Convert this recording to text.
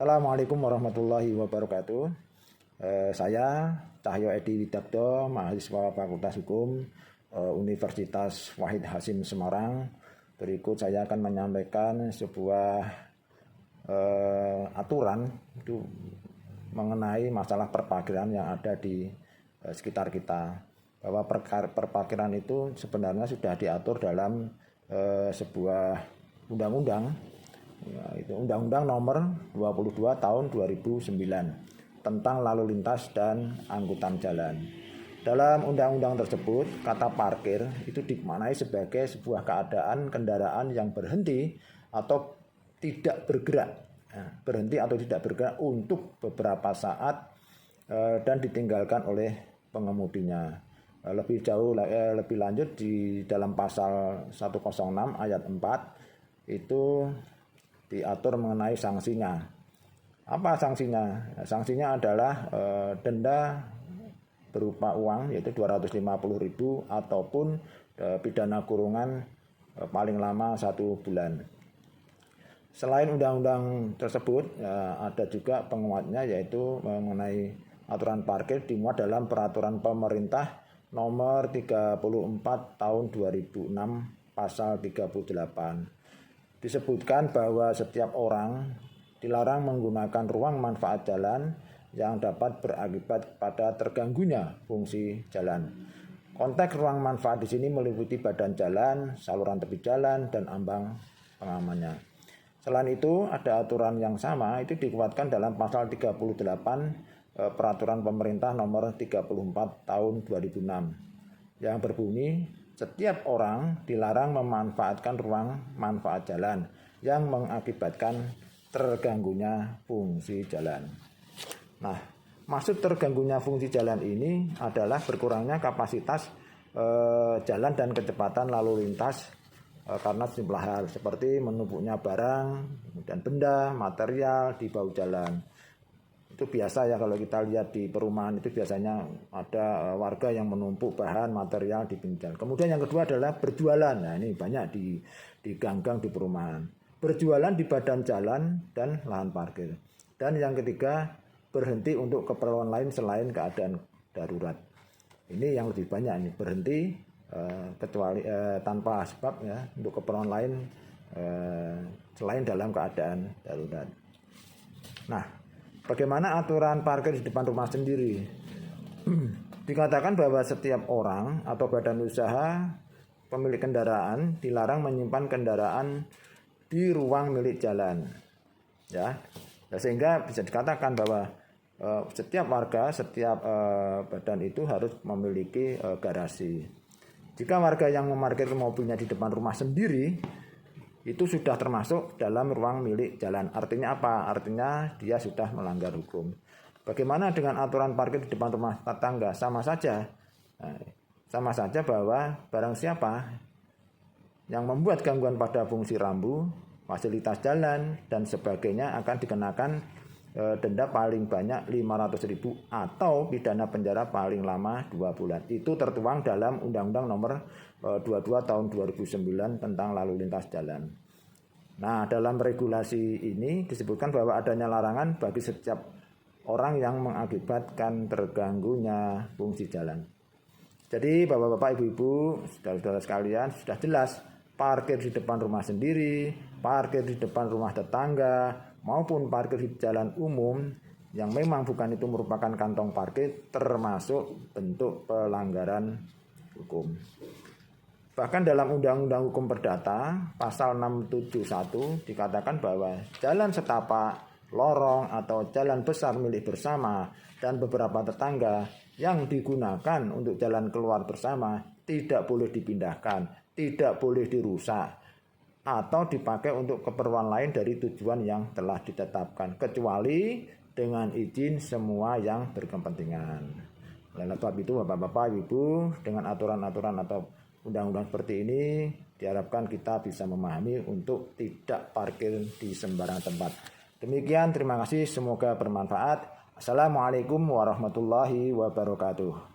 Assalamualaikum warahmatullahi wabarakatuh. Saya Cahyo Edi Widakdo, mahasiswa Fakultas Hukum Universitas Wahid Hasim Semarang. Berikut saya akan menyampaikan sebuah aturan itu mengenai masalah perparkiran yang ada di sekitar kita. Bahwa perparkiran itu sebenarnya sudah diatur dalam sebuah undang-undang, itu Undang-Undang Nomor 22 Tahun 2009 tentang lalu lintas dan angkutan jalan. Dalam undang-undang tersebut, kata parkir itu dimaknai sebagai sebuah keadaan kendaraan yang berhenti atau tidak bergerak, berhenti atau tidak bergerak untuk beberapa saat dan ditinggalkan oleh pengemudinya. Lebih jauh, lebih lanjut di dalam pasal 106 ayat 4 itu diatur mengenai sanksinya. Apa sanksinya? Sanksinya adalah denda berupa uang yaitu 250.000 ataupun pidana kurungan paling lama 1 bulan. Selain undang-undang tersebut ada juga penguatnya yaitu mengenai aturan parkir dimuat dalam peraturan pemerintah nomor 34 tahun 2006 pasal 38. Disebutkan bahwa setiap orang dilarang menggunakan ruang manfaat jalan yang dapat berakibat pada terganggunya fungsi jalan. Konteks ruang manfaat di sini meliputi badan jalan, saluran tepi jalan, dan ambang pengamannya. Selain itu, ada aturan yang sama itu dikuatkan dalam pasal 38 Peraturan Pemerintah Nomor 34 Tahun 2006 yang berbunyi, setiap orang dilarang memanfaatkan ruang manfaat jalan yang mengakibatkan terganggunya fungsi jalan. Nah, maksud terganggunya fungsi jalan ini adalah berkurangnya kapasitas jalan dan kecepatan lalu lintas karena sejumlah hal seperti menumpuknya barang dan benda, material di bahu jalan. Itu biasa ya kalau kita lihat di perumahan itu biasanya ada warga yang menumpuk bahan material di pinggir jalan. Kemudian yang kedua adalah berjualan. Nah, ini banyak di gang-gang di perumahan. Berjualan di badan jalan dan lahan parkir. Dan yang ketiga, berhenti untuk keperluan lain selain keadaan darurat. Ini yang lebih banyak nih, berhenti kecuali tanpa sebab ya untuk keperluan lain selain dalam keadaan darurat. Nah, bagaimana aturan parkir di depan rumah sendiri? Dikatakan bahwa setiap orang atau badan usaha pemilik kendaraan dilarang menyimpan kendaraan di ruang milik jalan. Ya, sehingga bisa dikatakan bahwa setiap warga, setiap badan itu harus memiliki garasi. Jika warga yang memarkir mobilnya di depan rumah sendiri, itu sudah termasuk dalam ruang milik jalan. Artinya apa? Artinya dia sudah melanggar hukum. Bagaimana dengan aturan parkir di depan rumah tetangga? Sama saja. Sama saja bahwa barang siapa yang membuat gangguan pada fungsi rambu, fasilitas jalan, dan sebagainya akan dikenakan denda paling banyak 500.000 atau pidana penjara paling lama 2 bulan. Itu tertuang dalam Undang-Undang Nomor 22 Tahun 2009 tentang lalu lintas jalan. Nah, dalam regulasi ini disebutkan bahwa adanya larangan bagi setiap orang yang mengakibatkan terganggunya fungsi jalan. Jadi Bapak-bapak, Ibu-ibu, saudara-saudara sekalian, sudah jelas parkir di depan rumah sendiri, parkir di depan rumah tetangga, maupun parkir di jalan umum yang memang bukan itu merupakan kantong parkir termasuk bentuk pelanggaran hukum. Bahkan dalam Undang-Undang Hukum Perdata pasal 671 dikatakan bahwa jalan setapak, lorong atau jalan besar milik bersama dan beberapa tetangga yang digunakan untuk jalan keluar bersama tidak boleh dipindahkan, tidak boleh dirusak atau dipakai untuk keperluan lain dari tujuan yang telah ditetapkan kecuali dengan izin semua yang berkepentingan. Oleh sebab itu Bapak-bapak, Ibu, dengan aturan-aturan atau undang-undang seperti ini diharapkan kita bisa memahami untuk tidak parkir di sembarang tempat. Demikian, terima kasih, semoga bermanfaat. Assalamualaikum warahmatullahi wabarakatuh.